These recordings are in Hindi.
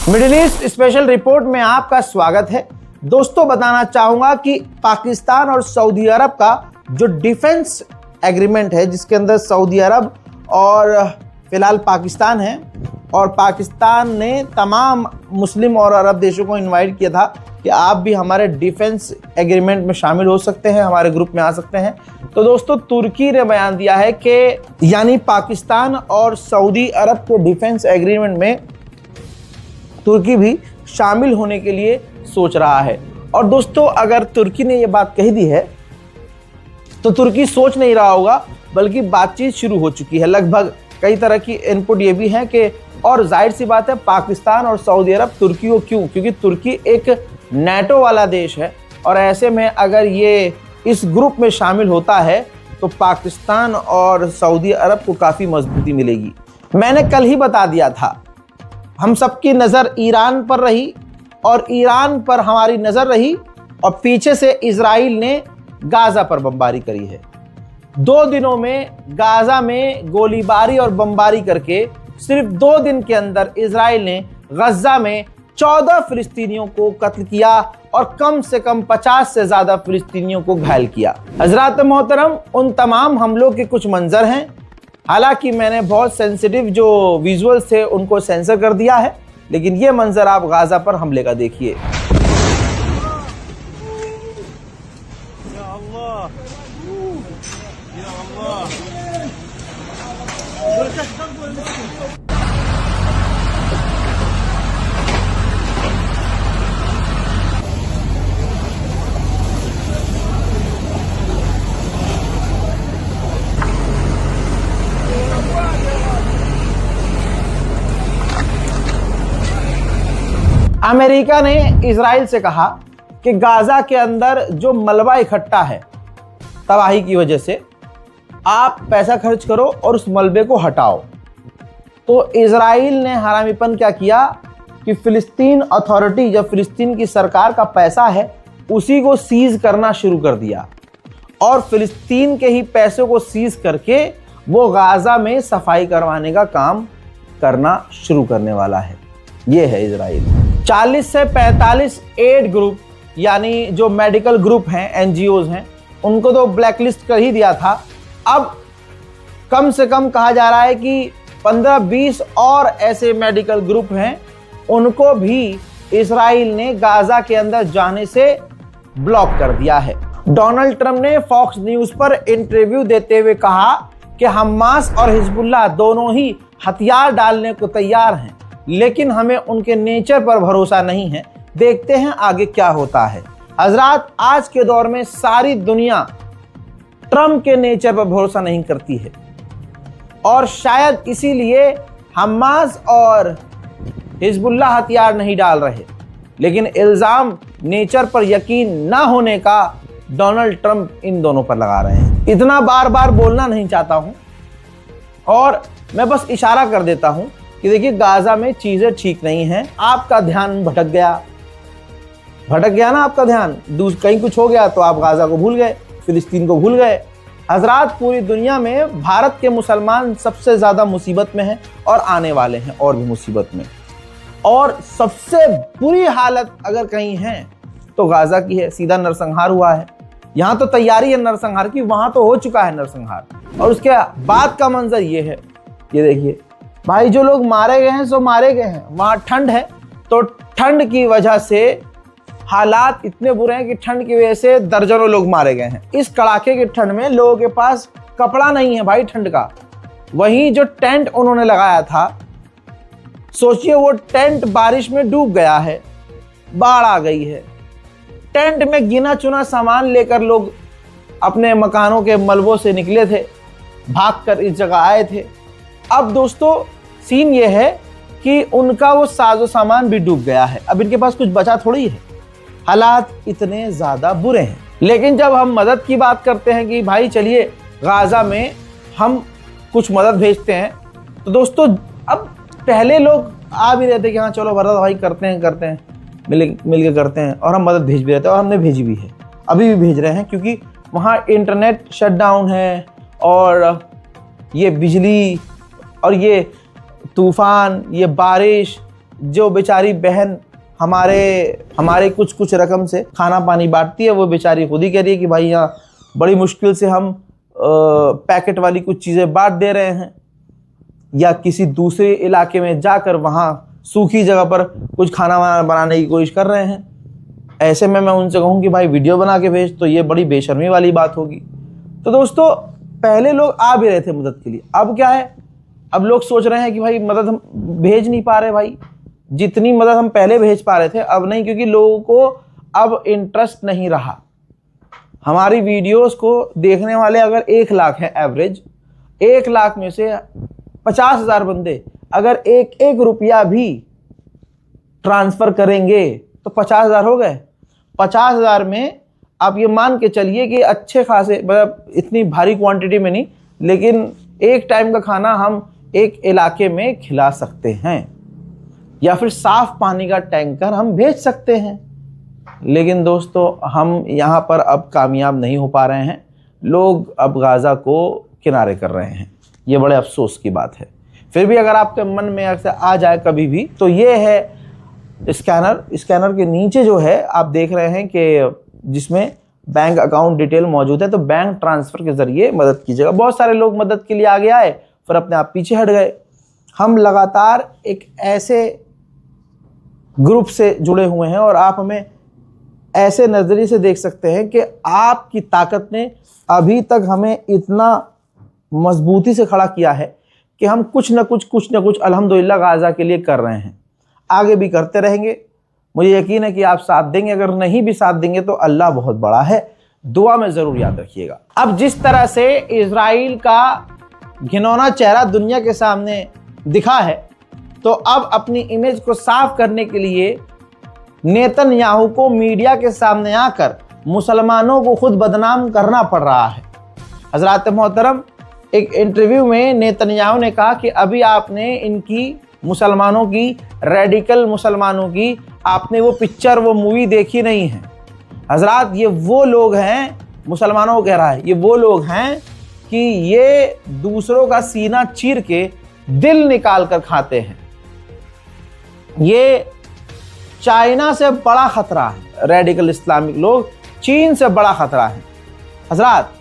मिडिल ईस्ट स्पेशल रिपोर्ट में आपका स्वागत है। दोस्तों, बताना चाहूंगा कि पाकिस्तान और सऊदी अरब का जो डिफेंस एग्रीमेंट है, जिसके अंदर सऊदी अरब और फिलहाल पाकिस्तान है, और पाकिस्तान ने तमाम मुस्लिम और अरब देशों को इनवाइट किया था कि आप भी हमारे डिफेंस एग्रीमेंट में शामिल हो सकते हैं, हमारे ग्रुप में आ सकते हैं। तो दोस्तों, तुर्की ने बयान दिया है कि यानी पाकिस्तान और सऊदी अरब के डिफेंस एग्रीमेंट में तुर्की भी शामिल होने के लिए सोच रहा है। और दोस्तों, अगर तुर्की ने ये बात कही दी है तो तुर्की सोच नहीं रहा होगा, बल्कि बातचीत शुरू हो चुकी है। लगभग कई तरह की इनपुट ये भी है कि, और जाहिर सी बात है, पाकिस्तान और सऊदी अरब तुर्की को क्यों, क्योंकि तुर्की एक नेटो वाला देश है, और ऐसे में अगर ये इस ग्रुप में शामिल होता है तो पाकिस्तान और सऊदी अरब को काफ़ी मजबूती मिलेगी। मैंने कल ही बता दिया था, हम सबकी नज़र ईरान पर रही और ईरान पर हमारी नज़र रही, और पीछे से इजराइल ने गाज़ा पर बमबारी करी है। 2 दिनों में गाज़ा में गोलीबारी और बमबारी करके सिर्फ 2 दिन के अंदर इजराइल ने गज़ा में 14 फिलिस्तीनियों को कत्ल किया और कम से कम 50 से ज़्यादा फिलिस्तीनियों को घायल किया। हज़रात मोहतरम, उन तमाम हमलों के कुछ मंजर हैं। हालांकि मैंने बहुत सेंसिटिव जो विजुअल्स थे उनको सेंसर कर दिया है, लेकिन ये मंजर आप गाज़ा पर हमले का देखिए। अमेरिका ने इजराइल से कहा कि गाज़ा के अंदर जो मलबा इकट्ठा है तबाही की वजह से, आप पैसा खर्च करो और उस मलबे को हटाओ। तो इजराइल ने हरामीपन क्या किया कि फिलिस्तीन अथॉरिटी, जब फिलिस्तीन की सरकार का पैसा है, उसी को सीज करना शुरू कर दिया, और फिलिस्तीन के ही पैसों को सीज करके वो गाज़ा में सफाई करवाने का काम करना शुरू करने वाला है। ये है इजराइल। 40 से 45 एड ग्रुप, यानी जो मेडिकल ग्रुप हैं, एनजीओज हैं, उनको तो ब्लैकलिस्ट कर ही दिया था। अब कम से कम कहा जा रहा है कि 15-20 और ऐसे मेडिकल ग्रुप हैं, उनको भी इजराइल ने गाज़ा के अंदर जाने से ब्लॉक कर दिया है। डोनाल्ड ट्रंप ने फॉक्स न्यूज़ पर इंटरव्यू देते हुए कहा कि हमास और हिजबुल्लाह दोनों ही हथियार डालने को तैयार हैं, लेकिन हमें उनके नेचर पर भरोसा नहीं है। देखते हैं आगे क्या होता है। हजरात, आज के दौर में सारी दुनिया ट्रंप के नेचर पर भरोसा नहीं करती है, और शायद इसीलिए हमास और हिजबुल्लाह हथियार नहीं डाल रहे। लेकिन इल्ज़ाम नेचर पर यकीन ना होने का डोनाल्ड ट्रंप इन दोनों पर लगा रहे हैं। इतना बार बार बोलना नहीं चाहता हूं, और मैं बस इशारा कर देता हूं कि देखिए, गाज़ा में चीज़ें ठीक नहीं हैं। आपका ध्यान भटक गया ना आपका ध्यान, कहीं कुछ हो गया तो आप गाज़ा को भूल गए, फिलिस्तीन को भूल गए। हजरात, पूरी दुनिया में भारत के मुसलमान सबसे ज़्यादा मुसीबत में हैं, और आने वाले हैं और भी मुसीबत में। और सबसे बुरी हालत अगर कहीं है तो गाज़ा की है। सीधा नरसंहार हुआ है। यहाँ तो तैयारी है नरसंहार की, वहाँ तो हो चुका है नरसंहार। और उसके बाद का मंजर ये है, ये देखिए भाई, जो लोग मारे गए हैं सो मारे गए हैं। वहाँ ठंड है, तो ठंड की वजह से हालात इतने बुरे हैं कि ठंड की वजह से दर्जनों लोग मारे गए हैं। इस कड़ाके की ठंड में लोगों के पास कपड़ा नहीं है भाई ठंड का। वहीं जो टेंट उन्होंने लगाया था, सोचिए वो टेंट बारिश में डूब गया है, बाढ़ आ गई है। टेंट में गिना चुना सामान लेकर लोग अपने मकानों के मलबों से निकले थे, भागकर इस जगह आए थे। अब दोस्तों, सीन ये है कि उनका वो साजो सामान भी डूब गया है। अब इनके पास कुछ बचा थोड़ी है। हालात इतने ज़्यादा बुरे हैं। लेकिन जब हम मदद की बात करते हैं कि भाई चलिए गाज़ा में हम कुछ मदद भेजते हैं, तो दोस्तों, अब पहले लोग आ भी रहते कि हाँ चलो भरत भाई करते हैं मिल के करते हैं, और हम मदद भेज भी रहते हैं, और हमने भेजी भी है, अभी भी भेज रहे हैं, क्योंकि वहाँ इंटरनेट शटडाउन है, और ये बिजली और ये तूफ़ान, ये बारिश, जो बेचारी बहन हमारे कुछ कुछ रकम से खाना पानी बांटती है, वो बेचारी खुद ही कह रही है कि भाई यहाँ बड़ी मुश्किल से हम पैकेट वाली कुछ चीज़ें बांट दे रहे हैं, या किसी दूसरे इलाके में जाकर वहाँ सूखी जगह पर कुछ खाना वाना बनाने की कोशिश कर रहे हैं। ऐसे में मैं उनसे कहूँ कि भाई वीडियो बना के भेज, तो ये बड़ी बेशर्मी वाली बात होगी। तो दोस्तों, पहले लोग आ भी रहे थे मदद के लिए, अब क्या है, अब लोग सोच रहे हैं कि भाई मदद हम भेज नहीं पा रहे, भाई जितनी मदद हम पहले भेज पा रहे थे अब नहीं, क्योंकि लोगों को अब इंटरेस्ट नहीं रहा। हमारी वीडियोस को देखने वाले अगर 1 लाख है एवरेज, 1 लाख में से 50,000 बंदे अगर एक रुपया भी ट्रांसफर करेंगे तो 50,000 हो गए। 50,000 में आप ये मान के चलिए कि अच्छे खासे, मतलब इतनी भारी क्वांटिटी में नहीं, लेकिन एक टाइम का खाना हम एक इलाके में खिला सकते हैं, या फिर साफ पानी का टैंकर हम भेज सकते हैं। लेकिन दोस्तों, हम यहाँ पर अब कामयाब नहीं हो पा रहे हैं। लोग अब गाज़ा को किनारे कर रहे हैं, ये बड़े अफसोस की बात है। फिर भी अगर आपके मन में ऐसे आ जाए कभी भी, तो ये है स्कैनर के नीचे जो है आप देख रहे हैं कि जिसमें बैंक अकाउंट डिटेल मौजूद है, तो बैंक ट्रांसफ़र के ज़रिए मदद कीजिएगा। बहुत सारे लोग मदद के लिए आगे आए, फिर अपने आप पीछे हट गए। हम लगातार एक ऐसे ग्रुप से जुड़े हुए हैं और आप हमें ऐसे नज़रिए से देख सकते हैं कि आपकी ताकत ने अभी तक हमें इतना मजबूती से खड़ा किया है कि हम कुछ न कुछ अल्हम्दुलिल्लाह गाज़ा के लिए कर रहे हैं, आगे भी करते रहेंगे। मुझे यकीन है कि आप साथ देंगे, अगर नहीं भी साथ देंगे तो अल्लाह बहुत बड़ा है, दुआ में ज़रूर याद रखिएगा। अब जिस तरह से इजराइल का घिनौना चेहरा दुनिया के सामने दिखा है, तो अब अपनी इमेज को साफ करने के लिए नेतन्याहू को मीडिया के सामने आकर मुसलमानों को खुद बदनाम करना पड़ रहा है। हज़रात मोहतरम, एक इंटरव्यू में नेतन्याहू ने कहा कि अभी आपने इनकी मुसलमानों की, रेडिकल मुसलमानों की, आपने वो पिक्चर, वो मूवी देखी नहीं है। हज़रात, ये वो लोग हैं, मुसलमानों को कह रहा है, ये वो लोग हैं कि ये दूसरों का सीना चीर के दिल निकाल कर खाते हैं। ये चाइना से बड़ा खतरा है, रेडिकल इस्लामिक लोग चीन से बड़ा खतरा है। हज़रात,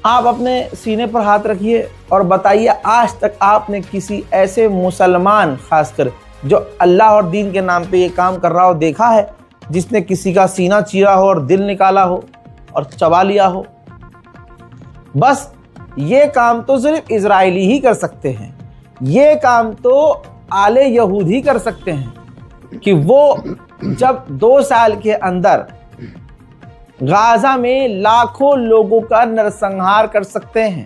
आप अपने सीने पर हाथ रखिए और बताइए, आज तक आपने किसी ऐसे मुसलमान, खासकर जो अल्लाह और दीन के नाम पे ये काम कर रहा हो, देखा है जिसने किसी का सीना चीरा हो और दिल निकाला हो और चबा लिया हो? बस ये काम तो सिर्फ इजरायली ही कर सकते हैं। ये काम तो आले यहूद ही कर सकते हैं कि वो जब 2 साल के अंदर गाजा में लाखों लोगों का नरसंहार कर सकते हैं,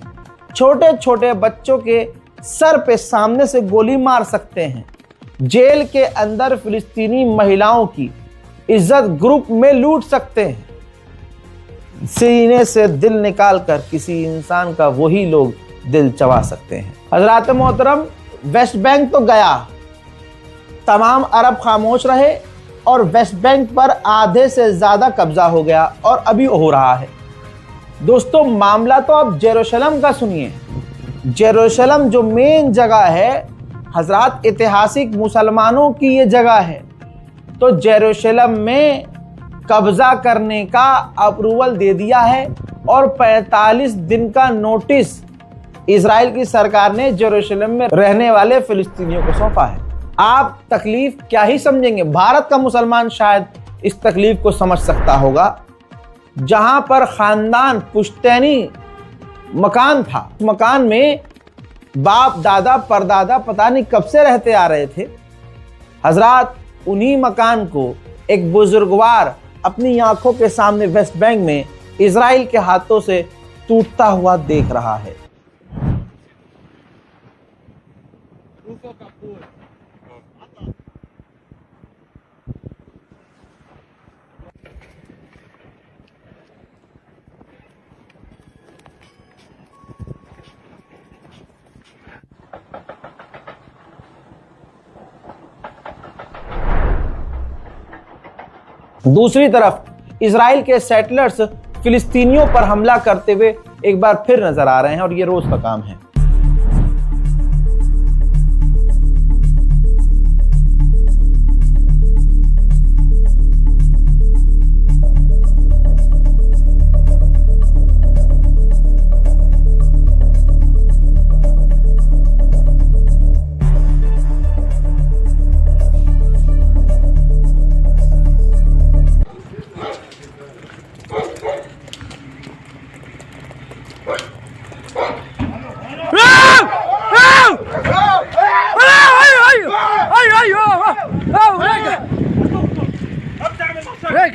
छोटे छोटे बच्चों के सर पे सामने से गोली मार सकते हैं, जेल के अंदर फिलिस्तीनी महिलाओं की इज्जत ग्रुप में लूट सकते हैं, सीने से दिल निकाल कर किसी इंसान का वही लोग दिल चबा सकते हैं। हज़रात मोहतरम, वेस्ट बैंक तो गया, तमाम अरब खामोश रहे और वेस्ट बैंक पर आधे से ज़्यादा कब्जा हो गया और अभी हो रहा है। दोस्तों, मामला तो अब जेरूशलम का सुनिए। जेरूशलम जो मेन जगह है, हज़रात, ऐतिहासिक मुसलमानों की ये जगह है, तो जेरूशलम में कब्जा करने का अप्रूवल दे दिया है और 45 दिन का नोटिस इजराइल की सरकार ने जेरूशलम में रहने वाले फिलिस्तीनियों को सौंपा है। आप तकलीफ क्या ही समझेंगे, भारत का मुसलमान शायद इस तकलीफ को समझ सकता होगा। जहां पर खानदान पुश्तैनी मकान था, मकान में बाप दादा परदादा पता नहीं कब से रहते आ रहे थे। हजरात, उन्हीं मकान को एक बुजुर्गवार अपनी आंखों के सामने वेस्ट बैंक में इजराइल के हाथों से टूटता हुआ देख रहा है। दूसरी तरफ इजराइल के सेटलर्स फिलिस्तीनियों पर हमला करते हुए एक बार फिर नजर आ रहे हैं और ये रोज का काम है।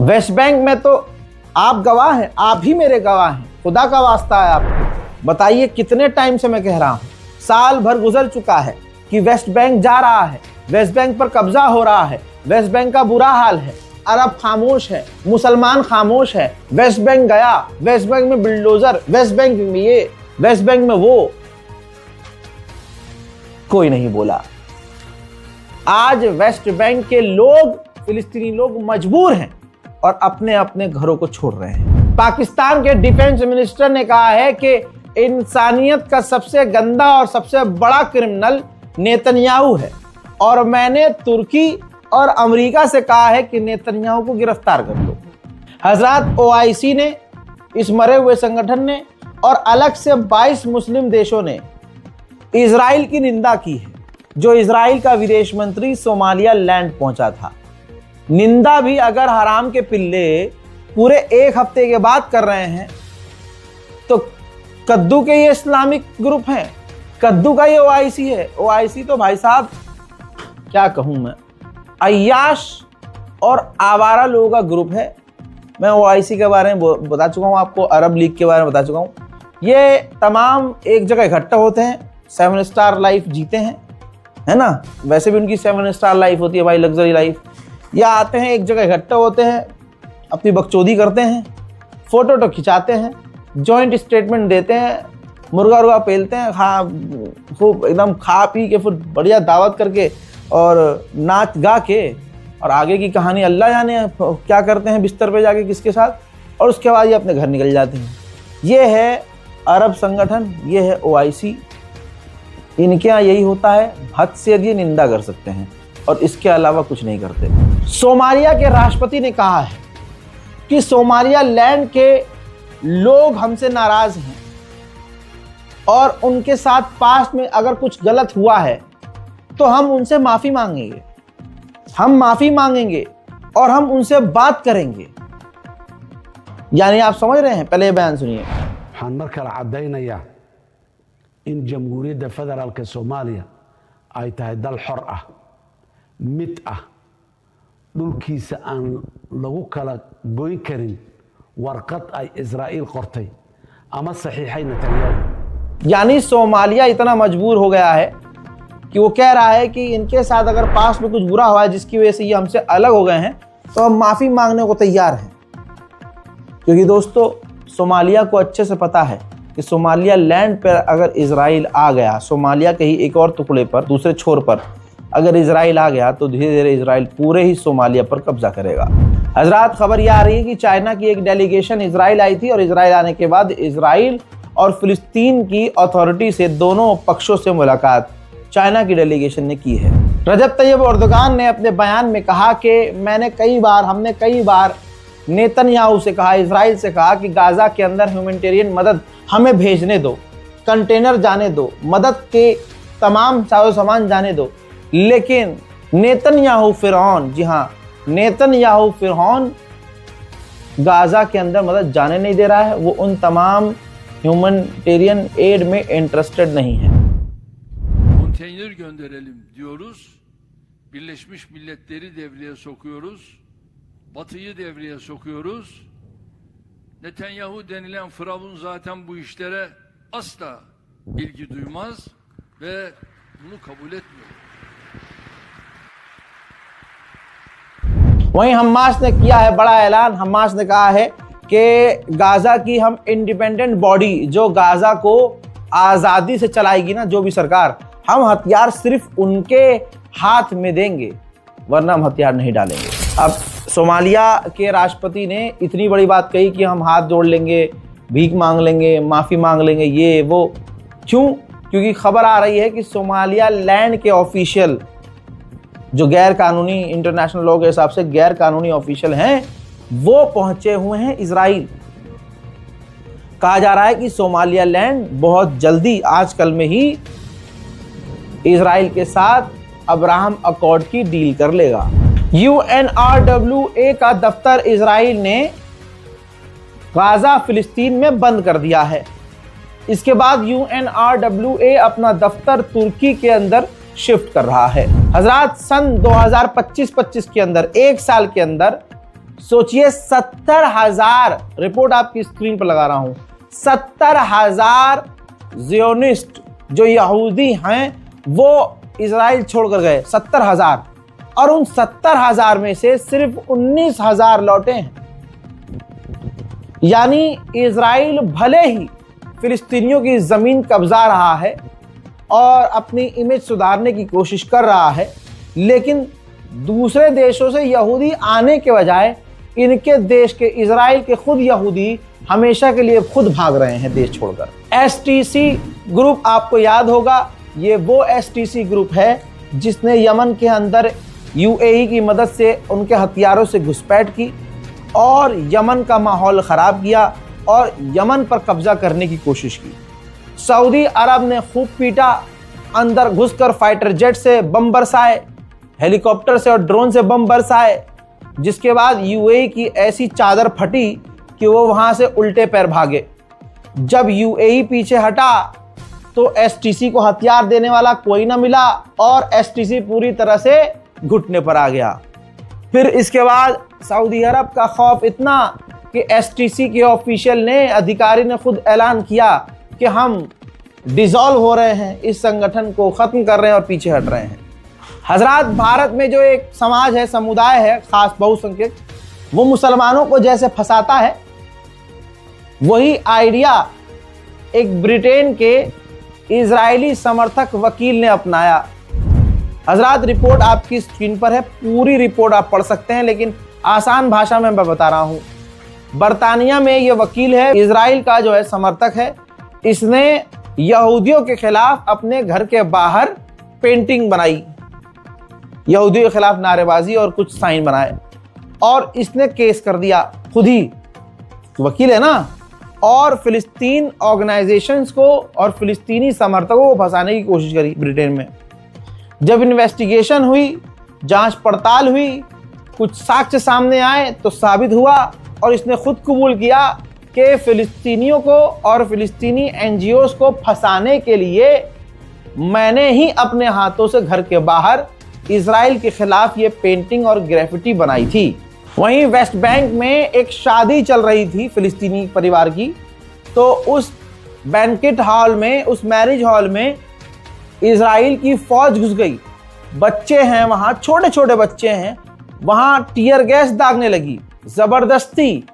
वेस्ट बैंक में तो आप गवाह हैं, आप ही मेरे गवाह हैं, खुदा का वास्ता है आपको। बताइए कितने टाइम से मैं कह रहा हूं, साल भर गुजर चुका है कि वेस्ट बैंक जा रहा है, वेस्ट बैंक पर कब्जा हो रहा है, वेस्ट बैंक का बुरा हाल है, अरब खामोश है, मुसलमान खामोश है। वेस्ट बैंक गया, वेस्ट बैंक में बिल्डोजर, वेस्ट बैंक में ये, वेस्ट बैंक में वो, कोई नहीं बोला। आज वेस्ट बैंक के लोग, फिलिस्तीनी लोग मजबूर हैं और अपने अपने घरों को छोड़ रहे हैं। पाकिस्तान के डिफेंस मिनिस्टर ने कहा है कि इंसानियत का सबसे गंदा और सबसे बड़ा क्रिमिनल नेतन्याहू है और मैंने तुर्की और अमेरिका से कहा है कि नेतन्याहू को गिरफ्तार कर लो। हजरत ओआईसी ने, इस मरे हुए संगठन ने और अलग से 22 मुस्लिम देशों ने इजराइल की निंदा की है, जो इजराइल का विदेश मंत्री सोमालिया लैंड पहुंचा था। निंदा भी अगर हराम के पिल्ले पूरे एक हफ्ते के बाद कर रहे हैं तो कद्दू के ये इस्लामिक ग्रुप हैं, कद्दू का ये ओआईसी है। ओआईसी तो भाई साहब क्या कहूं मैं, अय्याश और आवारा लोगों का ग्रुप है। मैं ओआईसी के बारे में बता चुका हूं आपको, अरब लीग के बारे में बता चुका हूं। ये तमाम एक जगह इकट्ठा होते हैं, 7 स्टार लाइफ जीते हैं, है ना। वैसे भी उनकी 7 स्टार लाइफ होती है भाई, लग्जरी लाइफ। या आते हैं एक जगह इकट्ठा होते हैं, अपनी बकचोदी करते हैं, फोटो तो खिंचाते हैं, जॉइंट स्टेटमेंट देते हैं, मुर्गा उर्गा पेलते हैं, खूब एकदम खा पी के फिर बढ़िया दावत करके और नाच गा के, और आगे की कहानी अल्लाह जाने क्या करते हैं बिस्तर पे जाके किसके साथ, और उसके बाद ये अपने घर निकल जाते हैं। ये है अरब संगठन, ये है ओआईसी। इनके यहाँ यही होता है, हद से ये निंदा कर सकते हैं और इसके अलावा कुछ नहीं करते। सोमालिया के राष्ट्रपति ने कहा है कि सोमालिया लैंड के लोग हमसे नाराज हैं और उनके साथ पास्ट में अगर कुछ गलत हुआ है तो हम उनसे माफी मांगेंगे, हम माफी मांगेंगे और हम उनसे बात करेंगे। यानी आप समझ रहे हैं, पहले बयान सुनिए। waxaan mar kale caddaynayaa in jamhuuriyadda federaalka soomaaliya ay tahay dal xor ah, mid ah, dhulkiisa aan lagu kala goyn karin warqad ay Israa'iil qortay ama saxiixay Netanyahu। यानी सोमालिया इतना मजबूर हो गया है कि वो कह रहा है कि इनके साथ अगर पास्ट में कुछ बुरा हुआ है जिसकी वजह से ये हमसे अलग हो गए हैं तो हम माफी मांगने को तैयार हैं। क्योंकि दोस्तों सोमालिया को अच्छे से पता है कि सोमालिया लैंड पर अगर इजराइल आ गया, सोमालिया के ही एक और टुकड़े पर, दूसरे छोर पर अगर इजराइल आ गया तो धीरे धीरे इजराइल पूरे ही सोमालिया पर कब्जा करेगा। हजरात, खबर यह आ रही है कि चाइना की एक डेलीगेशन इजराइल आई थी और इजराइल आने के बाद इजराइल और फिलिस्तीन की अथॉरिटी से, दोनों पक्षों से मुलाकात चाइना की डेलीगेशन ने की है। रजब तैयब एर्दोगान ने अपने बयान में कहा कि हमने कई बार नेतन्याहू से कहा, इजराइल से कहा कि गाजा के अंदर ह्यूमैनिटेरियन मदद हमें भेजने दो, कंटेनर जाने दो, मदद के तमाम साजो सामान जाने दो। लेकिन नेतन्याहू फिरौन, जी हाँ, नेतन्याहू फिरौन गाजा के अंदर मदद जाने नहीं दे रहा है। वो उन तमाम ह्यूमैनिटेरियन एड में इंटरेस्टेड नहीं है। Konteyner gönderelim diyoruz. Birleşmiş Milletleri devreye sokuyoruz. Batı'yı devreye sokuyoruz. Netanyahu denilen firavun zaten bu işlere asla ilgi duymaz ve bunu kabul etmiyor. वहीं हमास ने किया है बड़ा ऐलान। हमास ने कहा है कि गाजा की हम इंडिपेंडेंट बॉडी, जो गाजा को आज़ादी से चलाएगी ना, जो भी सरकार, हम हथियार सिर्फ उनके हाथ में देंगे, वरना हम हथियार नहीं डालेंगे। अब सोमालिया के राष्ट्रपति ने इतनी बड़ी बात कही कि हम हाथ जोड़ लेंगे, भीख मांग लेंगे, माफ़ी मांग लेंगे, ये वो। क्यों? क्योंकि खबर आ रही है कि सोमालिया लैंड के ऑफिशियल जो गैर कानूनी, इंटरनेशनल लॉ के हिसाब से गैर कानूनी ऑफिशियल हैं, वो पहुंचे हुए हैं इजराइल। कहा जा रहा है कि सोमालियालैंड बहुत जल्दी, आजकल में ही इजराइल के साथ अब्राहम अकॉर्ड की डील कर लेगा। UNRWA का दफ्तर इजराइल ने गाजा फिलिस्तीन में बंद कर दिया है। इसके बाद UNRWA अपना दफ्तर तुर्की के अंदर शिफ्ट कर रहा है। हजरात, सन 2025-25 के अंदर, एक साल के अंदर सोचिए 70,000, रिपोर्ट आपकी स्क्रीन पर लगा रहा हूं, 70,000 ज़ियोनिस्ट जो यहूदी हैं वो इजराइल छोड़कर गए। 70,000, और उन 70,000 में से सिर्फ 19,000 लौटे हैं। यानी इजराइल भले ही फिलिस्तीनियों की जमीन कब्जा रहा है और अपनी इमेज सुधारने की कोशिश कर रहा है, लेकिन दूसरे देशों से यहूदी आने के बजाय इनके देश के, इजराइल के खुद यहूदी हमेशा के लिए खुद भाग रहे हैं देश छोड़कर। STC ग्रुप आपको याद होगा, ये वो STC ग्रुप है जिसने यमन के अंदर UAE की मदद से उनके हथियारों से घुसपैठ की और यमन का माहौल ख़राब किया और यमन पर कब्जा करने की कोशिश की। सऊदी अरब ने खूब पीटा, अंदर घुसकर फाइटर जेट से बम बरसाए, हेलीकॉप्टर से और ड्रोन से बम बरसाए, जिसके बाद UAE की ऐसी चादर फटी कि वो वहाँ से उल्टे पैर भागे। जब UAE पीछे हटा तो STC को हथियार देने वाला कोई ना मिला और STC पूरी तरह से घुटने पर आ गया। फिर इसके बाद सऊदी अरब का खौफ इतना कि STC के ऑफिशियल ने, अधिकारी ने खुद ऐलान किया कि हम डिसॉल्व हो रहे हैं, इस संगठन को ख़त्म कर रहे हैं और पीछे हट रहे हैं। हजरात, भारत में जो एक समाज है, समुदाय है खास बहुसंख्यक, वो मुसलमानों को जैसे फंसाता है, वही आइडिया एक ब्रिटेन के इजरायली समर्थक वकील ने अपनाया। हजरात, रिपोर्ट आपकी स्क्रीन पर है, पूरी रिपोर्ट आप पढ़ सकते हैं, लेकिन आसान भाषा में मैं बता रहा हूं। बरतानिया में ये वकील है, इजराइल का जो है समर्थक है, इसने यहूदियों के खिलाफ अपने घर के बाहर पेंटिंग बनाई, यहूदियों के खिलाफ नारेबाजी और कुछ साइन बनाए, और इसने केस कर दिया, खुद ही वकील है ना, और फिलिस्तीन ऑर्गेनाइजेशंस को और फिलिस्तीनी समर्थकों को फंसाने की कोशिश करी ब्रिटेन में। जब इन्वेस्टिगेशन हुई, जांच पड़ताल हुई, कुछ साक्ष्य सामने आए तो साबित हुआ और इसने खुद कबूल किया कि फिलिस्तीनियों को और फिलिस्तीनी NGOs को फंसाने के लिए मैंने ही अपने हाथों से घर के बाहर इजराइल के खिलाफ ये पेंटिंग और ग्रेफिटी बनाई थी। वहीं वेस्ट बैंक में एक शादी चल रही थी फिलिस्तीनी परिवार की, तो उस बैंकेट हॉल में, उस मैरिज हॉल में इजराइल की फौज घुस गई। बच्चे हैं वहां, छोटे छोटे बच्चे हैं वहां, टीयर गैस दागने लगी, जबरदस्ती,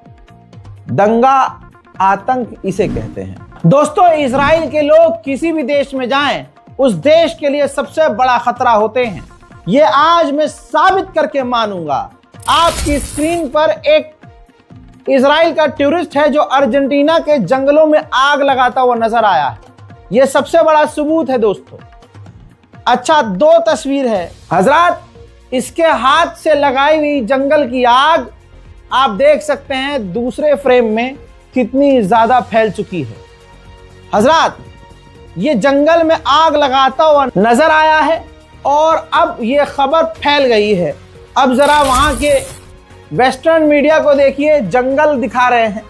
दंगा, आतंक इसे कहते हैं। दोस्तों, इजराइल के लोग किसी भी देश में जाएं, उस देश के लिए सबसे बड़ा खतरा होते हैं। ये आज मैं साबित करके मानूंगा। आपकी स्क्रीन पर एक इजराइल का टूरिस्ट है जो अर्जेंटीना के जंगलों में आग लगाता हुआ नजर आया है। यह सबसे बड़ा सबूत है दोस्तों। अच्छा, 2 तस्वीर है हजरात, इसके हाथ से लगाई हुई जंगल की आग आप देख सकते हैं दूसरे फ्रेम में कितनी ज्यादा फैल चुकी है। हजरात, ये जंगल में आग लगाता हुआ नजर आया है और अब ये खबर फैल गई है। अब जरा वहां के वेस्टर्न मीडिया को देखिए, जंगल दिखा रहे हैं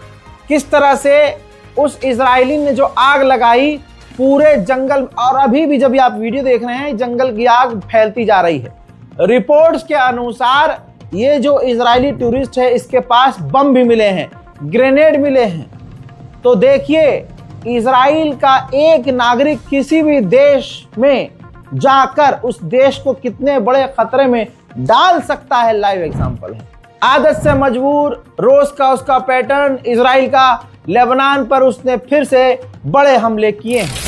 किस तरह से उस इजरायली ने जो आग लगाई पूरे जंगल, और अभी भी जब आप वीडियो देख रहे हैं जंगल की आग फैलती जा रही है। रिपोर्ट्स के अनुसार ये जो इजरायली टूरिस्ट है इसके पास बम भी मिले हैं, ग्रेनेड मिले हैं। तो देखिए, इजराइल का एक नागरिक किसी भी देश में जाकर उस देश को कितने बड़े खतरे में डाल सकता है, लाइव एग्जांपल है। आदत से मजबूर, रोज का उसका पैटर्न, इजराइल का लेबनान पर उसने फिर से बड़े हमले किए हैं।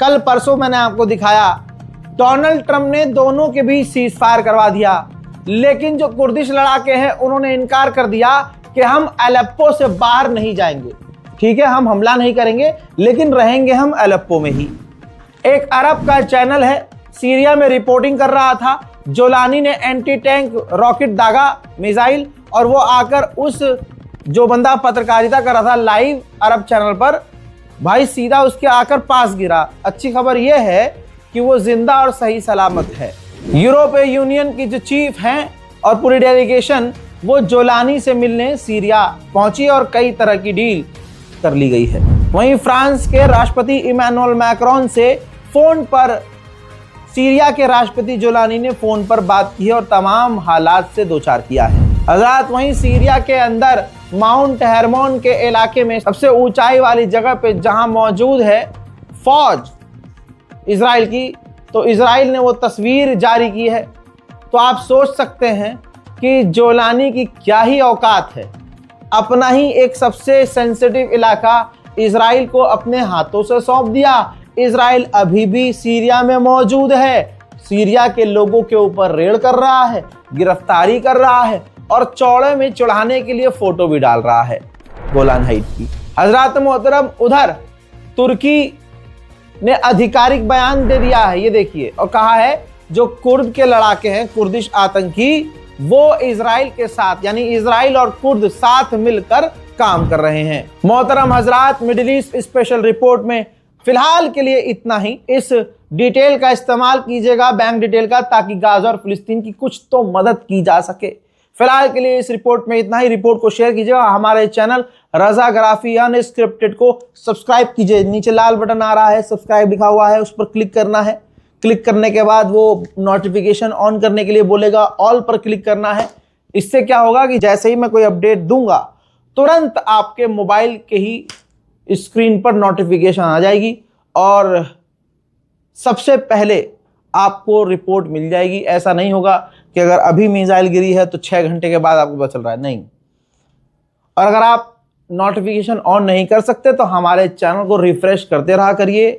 कल परसों मैंने आपको दिखाया डोनाल्ड ट्रंप ने दोनों के बीच सीज फायर करवा दिया, लेकिन जो कुर्दिश लड़ाके हैं उन्होंने इनकार कर दिया कि हम अलेप्पो से बाहर नहीं जाएंगे। ठीक है, हम हमला नहीं करेंगे, लेकिन रहेंगे हम अलेप्पो में ही। एक अरब का चैनल है, सीरिया में रिपोर्टिंग कर रहा था। जोलानी ने एंटी टैंक रॉकेट दागा मिसाइल, और वो आकर उस जो बंदा पत्रकारिता कर रहा था लाइव अरब चैनल पर, भाई सीधा उसके आकर पास गिरा। अच्छी खबर यह है कि वो जिंदा और सही सलामत है। यूरोपीय यूनियन की जो चीफ हैं और पूरी डेलीगेशन वो जोलानी से मिलने सीरिया पहुंची और कई तरह की डील कर ली गई है। वहीं फ्रांस के राष्ट्रपति इमैनुअल मैक्रोन से फोन पर सीरिया के राष्ट्रपति जोलानी ने फोन पर बात की है और तमाम हालात से दो चार किया है। हजरात, वहीं सीरिया के अंदर माउंट हेरमोन के इलाके में सबसे ऊंचाई वाली जगह पे जहां मौजूद है फौज इजराइल की, तो इजराइल ने वो तस्वीर जारी की है। तो आप सोच सकते हैं कि जोलानी की क्या ही औकात है। अपना ही एक सबसे सेंसिटिव इलाका इजराइल को अपने हाथों से सौंप दिया। इजराइल अभी भी सीरिया में मौजूद है, सीरिया के लोगों के ऊपर रेड कर रहा है, गिरफ्तारी कर रहा है और चौड़े में चढ़ाने के लिए फोटो भी डाल रहा है गोलान हाइट की। हजरात मोहतरम, उधर तुर्की ने आधिकारिक बयान दे दिया है, ये देखिए, और कहा है जो कुर्द के लड़ाके हैं, कुर्दिश आतंकी, वो इजराइल के साथ, यानी इजराइल और कुर्द साथ मिलकर काम कर रहे हैं। मोहतरम हजरात, मिडिल ईस्ट स्पेशल रिपोर्ट में फिलहाल के लिए इतना ही। इस डिटेल का इस्तेमाल कीजिएगा, बैंक डिटेल का, ताकि गाजा और फिलिस्तीन की कुछ तो मदद की जा सके। फिलहाल के लिए इस रिपोर्ट में इतना ही। रिपोर्ट को शेयर कीजिएगा। हमारे चैनल रजाग्राफी अनस्क्रिप्टेड को सब्सक्राइब कीजिए। नीचे लाल बटन आ रहा है, सब्सक्राइब लिखा हुआ है, उस पर क्लिक करना है। क्लिक करने के बाद वो नोटिफिकेशन ऑन करने के लिए बोलेगा, ऑल पर क्लिक करना है। इससे क्या होगा कि जैसे ही मैं कोई अपडेट दूंगा तुरंत आपके मोबाइल के ही स्क्रीन पर नोटिफिकेशन आ जाएगी और सबसे पहले आपको रिपोर्ट मिल जाएगी। ऐसा नहीं होगा कि अगर अभी मिसाइल गिरी है तो 6 घंटे के बाद आपको पता चल रहा है, नहीं। और अगर आप नोटिफिकेशन ऑन नहीं कर सकते तो हमारे चैनल को रिफ्रेश करते रहा करिए।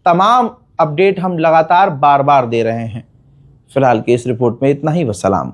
तमाम अपडेट हम लगातार बार बार दे रहे हैं। फिलहाल की इस रिपोर्ट में इतना ही। वस्सलाम।